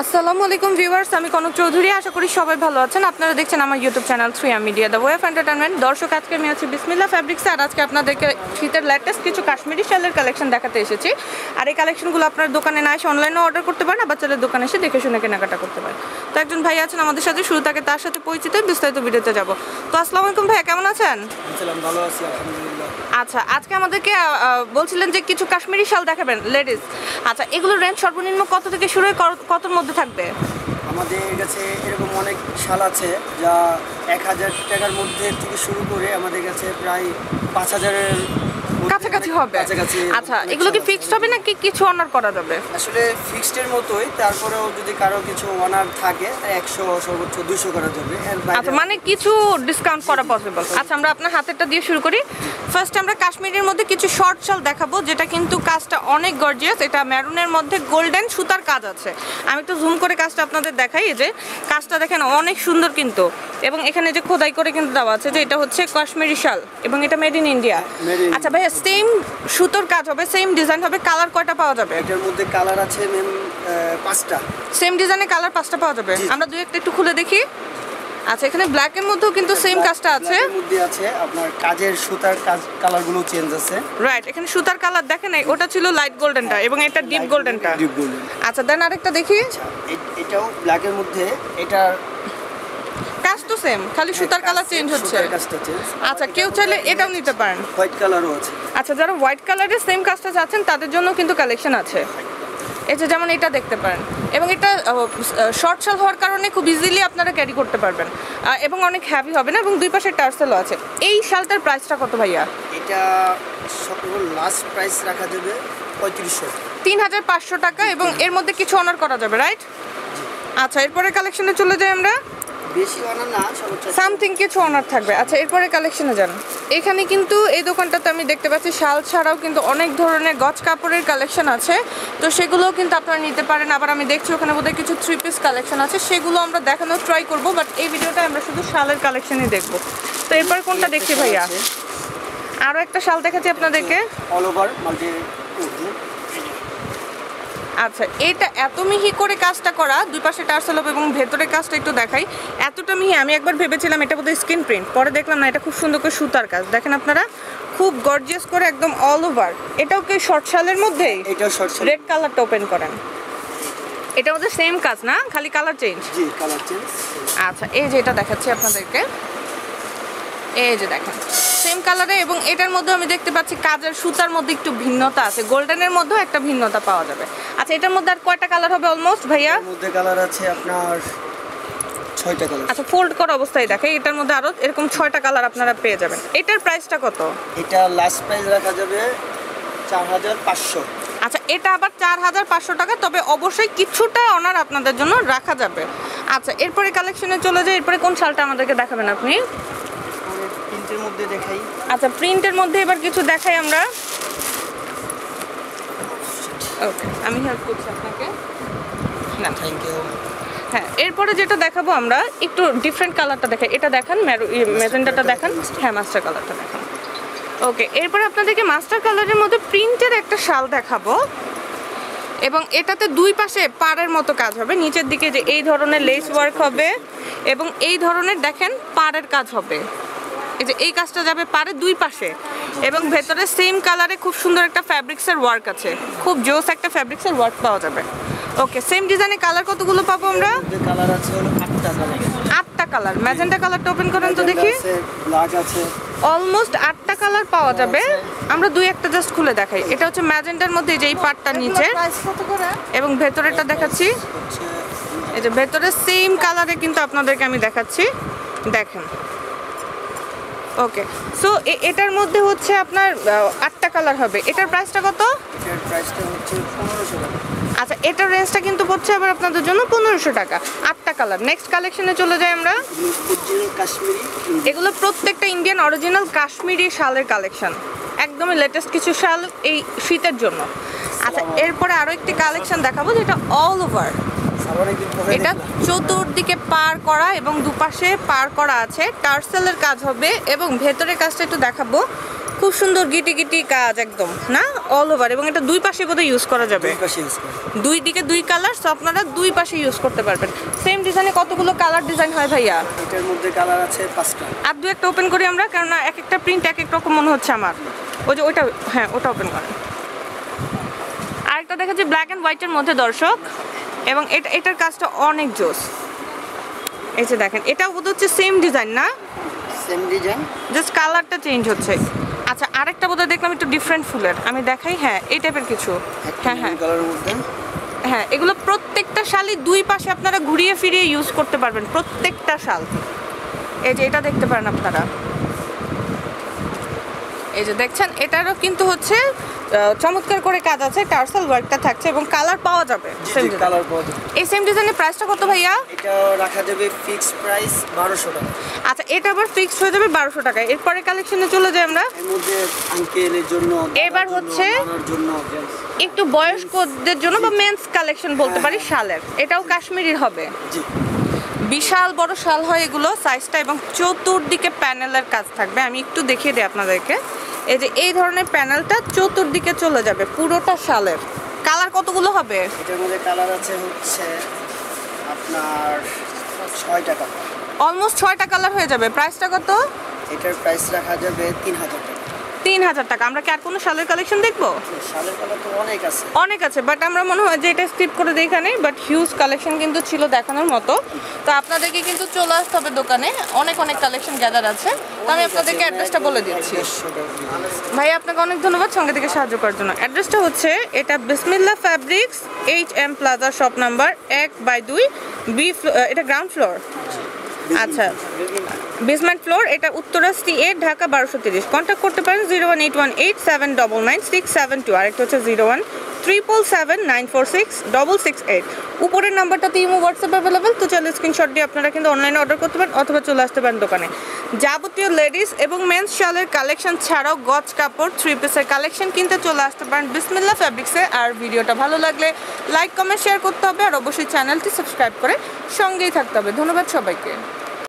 আসসালামু আলাইকুম ভিউয়ার্স, আমি কনক চৌধুরী। আশা করি সবাই ভালো আছেন। আপনারা দেখছেন আমার YouTube channel 3M media the way of entertainment. দর্শক, আজকে আমি আছি বিসমিল্লাহ ফ্যাব্রিক্সে, আর আজকে আপনাদেরকে শীতের লেটেস্ট কিছু কাশ্মীরি শালের কালেকশন দেখাতে এসেছি। আর এই কালেকশনগুলো আপনার দোকানে না এসে অনলাইনেও অর্ডার করতে পারেন, আবার চলে দোকানে এসে দেখে শুনে কেনাকাটা করতে পারেন। তো একজন ভাই আছেন আমাদের সাথে, শুরু থেকে তার সাথে পরিচিত, বিস্তারিত ভিডিওতে যাব। তো আসসালামু আলাইকুম ভাইয়া, কেমন আছেন? ভালো আছি আলহামদুলিল্লাহ। আচ্ছা, আজকে আমাদেরকে বলছিলেন যে কিছু কাশ্মীরি শাল দেখাবেন লেডিস। আচ্ছা, এগুলোর রেঞ্জ সর্বনিম্ন কত থেকে শুরু হয়ে কতর মধ্যে থাকবে? আমাদের কাছে এরকম অনেক শাল আছে যা 1000 টাকার মধ্যে থেকে শুরু করে আমাদের কাছে প্রায় 5000-এর কাছাকাছি হবে। আচ্ছা, এগুলো কি ফিক্সড হবে নাকি কিছু অনার করা যাবে? আসলে ফিক্সডের মতোই, তারপরেও যদি কারো কিছু অনার থাকে 100 সর্বোচ্চ 200 করা যাবে। আচ্ছা, মানে কিছু ডিসকাউন্ট করা পসিবল। আচ্ছা, আমরা আপনার হাতেরটা দিয়ে শুরু করি। ফার্স্ট আমরা কাশ্মীরের মধ্যে কিছু শর্ট শাল দেখাবো, যেটা কিন্তু কাজটা অনেক গর্জিয়াস। এটা মেরুনের মধ্যে গোল্ডেন সুতার কাজ আছে। আমি একটু জুম করে কাজটা আপনাদের দেখাই। এই যে কাজটা দেখেন, অনেক সুন্দর কিন্তু। এবং এখানে যে খোদাই করে কিন্তু দেওয়া আছে যে এটা হচ্ছে কাশ্মীরি শাল এবং এটা মেড ইন ইন্ডিয়া। আচ্ছা ভাইয়া, সেম সুতোর কাজ হবে, সেম ডিজাইন হবে, কালার কয়টা পাওয়া যাবে? এটার মধ্যে কালার আছে ম্যাম 5টা। সেম ডিজাইনে কালার 5টা পাওয়া যাবে। আমরা দুই একটা একটু খুলে দেখি। আচ্ছা, এখানে ব্ল্যাক এর মধ্যেও কিন্তু সেম কাজটা আছে। এর মধ্যে আছে আপনার কাজের সুতার কাজ, কালারগুলো চেঞ্জ আছে। রাইট, এখানে সুতার কালার দেখেন, ওটা ছিল লাইট গোল্ডেনটা এবং এটা ডিপ গোল্ডেনটা। Deep golden. আচ্ছা, দেন আরেকটা দেখি। এটাও ব্ল্যাক এর মধ্যে, এটার কাজ তো সেম, খালি সুতার কালার চেঞ্জ হচ্ছে। আচ্ছা, কেউ চাইলে এটাও নিতে পারেন। হোয়াইট কালারও আছে। আচ্ছা, যারা হোয়াইট কালারের সেম কাজটা চাচ্ছেন তাদের জন্য কিন্তু কালেকশন আছে। এই যে যেমন এটা দেখতে পারেন, এবং এটা শর্ট শাল হওয়ার কারণে খুব ইজিলি আপনারা ক্যারি করতে পারবেন এবং অনেক হ্যাভি হবে না, এবং দুই পাশে টার্সেলও আছে। এই শালটার প্রাইসটা কত ভাইয়া? এটা সকল লাস্ট প্রাইস রাখা যাবে 3500, 3500 টাকা, এবং এর মধ্যে কিছু অনার করা যাবে, রাইট? আচ্ছা, এরপরে কালেকশনে চলে যাই আমরা। বেশি অনার না, সামথিং কিছু অনার থাকবে। আচ্ছা, এরপরে কালেকশনে যান। এখানে কিন্তু এই দোকানটাতে আমি দেখতে পাচ্ছি শাল ছাড়াও কিন্তু অনেক ধরনের গজ কাপড়ের কালেকশন আছে, তো সেগুলোও কিন্তু আপনারা নিতে পারেন। আবার আমি দেখছি ওখানে বোধহয় কিছু 3 পিস কালেকশন আছে, সেগুলো আমরা দেখানোর ট্রাই করবো, বাট এই ভিডিওটা আমরা শুধু শালের কালেকশনই দেখবো। তো এরপর কোনটা দেখছি ভাইয়া? আরও একটা শাল দেখাচ্ছি আপনাদেরকে, অল ওভার মাল্টি। আচ্ছা, এটা এত মিহি করে কাজটা করা, দুই পাশে টার্সেল এবং ভেতরের কাজটা একটু দেখাই। এতটা মিহি, আমি একবার ভেবেছিলাম এটা বোধহয় স্ক্রিন প্রিন্ট, পরে দেখলাম না, এটা খুব সুন্দর করে সুতার কাজ। দেখেন আপনারা, খুব গর্জিয়াস করে একদম অল ওভার। এটাও কি শর্ট শালের মধ্যেই? এটাও শর্ট শাল। রেড কালারটা ওপেন করেন। এটা আমাদের সেম কাজ না, খালি কালার চেঞ্জ? জি, কালার চেঞ্জ। আচ্ছা, এই যে এটা দেখাচ্ছি আপনাদেরকে, এই যে দেখেন সেম কালারে, এবং এটার মধ্যে আমি দেখতে পাচ্ছি কাজের সুতার মধ্যে একটু ভিন্নতা আছে, গোল্ডেনের মধ্যেও একটা ভিন্নতা পাওয়া যাবে। আচ্ছা, এটার মধ্যে আর কয়টা কালার হবে অলমোস্ট ভাইয়া? এর মধ্যে কালার আছে আপনার 6টা কালার। আচ্ছা, ফোল্ড করা অবস্থায় দেখে এটার মধ্যে আরো এরকম 6টা কালার আপনারা পেয়ে যাবেন। এটার প্রাইসটা কত? এটা লাস্ট প্রাইস রাখা যাবে 4500। আচ্ছা, এটা আবার 4500 টাকা, তবে অবশ্যই কিছুটা অনার আপনাদের জন্য রাখা যাবে। আচ্ছা, এরপরে কালেকশনে চলে যায়। এরপরে কোন শালটা আমাদেরকে দেখাবেন আপনি? প্রিন্টের মধ্যে দেখাই। আচ্ছা, প্রিন্টের মধ্যে এবার কিছু দেখাই আমরা। ওকে, আমি হেল্প করছি আপনাকে। না, থ্যাংক ইউ। হ্যাঁ, এরপরে যেটা দেখাবো আমরা, একটু ডিফারেন্ট কালারটা দেখাই। এটা দেখান, ম্যাজেন্ডাটা দেখান। হ্যাঁ, মাস্টার কালারটা দেখান। ওকে, এরপরে আপনাদেরকে মাস্টার কালারের মধ্যে প্রিন্টের একটা শাল দেখাবো, এবং এটাতে দুই পাশে পাড়ের মতো কাজ হবে। নিচের দিকে যে এই ধরনের লেস ওয়ার্ক হবে, এবং এই ধরনের দেখেন পাড়ের কাজ হবে। এই যে এই কাজটা যাবে পাড়ের দুই পাশে, এবং ভেতরে সেম কালারে খুব সুন্দর একটা ফ্যাব্রিক্সের ওয়ার্ক আছে, খুব জোস একটা ফ্যাব্রিক্সের ওয়ার্ক পাওয়া যাবে। ওকে, সেম ডিজাইনে কালার কতগুলো পাবো আমরা? কালার আছে হলো 8টা কালার। 8টা কালার। ম্যাজেন্টা কালারটা ওপেন করেন তো দেখি। ব্ল্যাক আছে। অলমোস্ট 8টা কালার পাওয়া যাবে। আমরা দুই একটা জাস্ট খুলে দেখাই। এটা হচ্ছে ম্যাজেন্টার মধ্যে যেই পার্টটা নিচে, এবং ভেতরেরটা দেখাচ্ছি। এই যে ভেতরে সেম কালারে কিন্তু আপনাদেরকে আমি দেখাচ্ছি, দেখেন। ওকে, সো এটার মধ্যে হচ্ছে আপনার 8টা কালার হবে। এটার প্রাইসটা কত? এটার প্রাইসটা হচ্ছে 1500 টাকা। আচ্ছা, এটার রেঞ্জটা কিন্তু পড়ছে আবার আপনাদের জন্য 1500 টাকা। 8টা কালার। নেক্সট কালেকশনে চলে যাই আমরা। কাশ্মীরি, এগুলো প্রত্যেকটা ইন্ডিয়ান অরিজিনাল কাশ্মীরি শালের কালেকশন, একদমই লেটেস্ট কিছু শাল এই শীতের জন্য। আচ্ছা, এরপরে আরও একটি কালেকশন দেখাবো, যেটা অল ওভার। এটা চতুর্দিকে পার করা এবং দুপাশে পার করা আছে, টার্সেলের কাজ হবে, এবং ভেতরের কাজটা একটু দেখাবো। খুব সুন্দর গিটি গিটি কাজ একদম না, অল ওভার, এবং এটা দুই পাশে বোধহয় ইউজ করা যাবে, দুই পাশে ইউজ করা যাবে। দুই দিকে দুই কালার, সো আপনারা দুই পাশে ইউজ করতে পারবেন। সেম ডিজাইনে কতগুলো কালার ডিজাইন হয় ভাইয়া? এটার মধ্যে কালার আছে 5টা। আর দু একটা ওপেন করি আমরা, কারণ এক একটা প্রিন্ট এক এক রকম মনে হচ্ছে আমার। ওই যে ওইটা, হ্যাঁ ওটা ওপেন করেন। আরেকটা দেখা যায় ব্ল্যাক অ্যান্ড হোয়াইটের মধ্যে দর্শক, এবং এটার কাজটা অনেক জোস। এই যে দেখেন, এটাও বোধ হচ্ছে সেম ডিজাইন না, সেম ডিজাইন, জাস্ট কালারটা চেঞ্জ হচ্ছে। আচ্ছা, আরেকটা বোধহয় দেখলাম একটু ডিফারেন্ট ফুলের, আমি দেখাই। হ্যাঁ এই টাইপের কিছু, হ্যাঁ হ্যাঁ কালারের মধ্যে। হ্যাঁ, এগুলো প্রত্যেকটা শালই দুই পাশে আপনারা ঘুরিয়ে ফিরিয়ে ইউজ করতে পারবেন, প্রত্যেকটা শাল। এই যে এটা দেখতে পারেন আপনারা, এই যে দেখছেন, এটারও কিন্তু হচ্ছে চমৎকার করে কাজ আছে, টার্সাল ওয়ার্কটা থাকছে এবং কালার পাওয়া যাবে। কালার পাওয়া যাবে। এই সেম ডিজাইনের প্রাইসটা কত ভাইয়া? এটা রাখা যাবে ফিক্সড প্রাইস 1200 টাকা। আচ্ছা, এটা আবার ফিক্সড হয়ে যাবে 1200 টাকায়। এরপরে কালেকশনে চলে যাই আমরা। এর মধ্যে আঙ্কেলের জন্য, এবার হচ্ছে আমার জন্য, একটু বয়স্কদের জন্য বা মেন্স কালেকশন বলতে পারি শালের, এটাও কাশ্মীরির হবে। জি, বিশাল বড় শাল হয় এগুলো সাইজটা, এবং চতুর্দিকে প্যানেলের কাজ থাকবে। আমি একটু দেখিয়ে দিই আপনাদেরকে। এই যে এই ধরনের প্যানেলটা চতুর্দিকে চলে যাবে পুরোটা শালের। কালার কতগুলো হবে? এটার মধ্যে কালার আছে হচ্ছে আপনার 6টা কালার। অলমোস্ট 6টা কালার হয়ে যাবে। প্রাইসটা কত? এটার প্রাইস রাখা যাবে 3000 টাকা। 3000 টাকা। আমরা কি আর কোনো শালের কালেকশন দেখবো? শালের কালার তো অনেক আছে, অনেক আছে, বাট আমরা মনে হয় যে এটা স্কিপ করে দিই এখানে। বাট হিউজ কালেকশন কিন্তু ছিল দেখানোর মতো, তো আপনাদেরকে কিন্তু চলে আসতে হবে দোকানে। অনেক অনেক কালেকশন গ্যাদার আছে, তো আমি আপনাদেরকে অ্যাড্রেসটা বলে দিচ্ছি। ভাই আপনাকে অনেক ধন্যবাদ সঙ্গে থেকে সাহায্য করার জন্য। অ্যাড্রেসটা হচ্ছে এটা Bismillah fabrics, HM plaza, shop number 1/2, B, এটা গ্রাউন্ড ফ্লোর। আচ্ছা, বেসমেন্ট ফ্লোর, এটা উত্তরা CA, ঢাকা 1230। কন্ট্যাক্ট করতে পারেন 01818799672, আরেকটা হচ্ছে 01777946668। উপরের নাম্বারটাতে ইমো হোয়াটসঅ্যাপ অ্যাভেলেবেল, তো চলে স্ক্রিনশট দিয়ে আপনারা কিন্তু অনলাইনে অর্ডার করতে পারেন অথবা চলে আসতে পারেন দোকানে। যাবতীয় লেডিস এবং মেন্স শালের কালেকশন ছাড়াও গজ কাপড়, 3 পিসের কালেকশন কিনতে চলে আসতে পারেন বিসমিল্লাহ ফ্যাব্রিক্সে। আর ভিডিওটা ভালো লাগলে লাইক কমেন্ট শেয়ার করতে হবে, আর অবশ্যই চ্যানেলটি সাবস্ক্রাইব করে সঙ্গেই থাকতে হবে। ধন্যবাদ সবাইকে।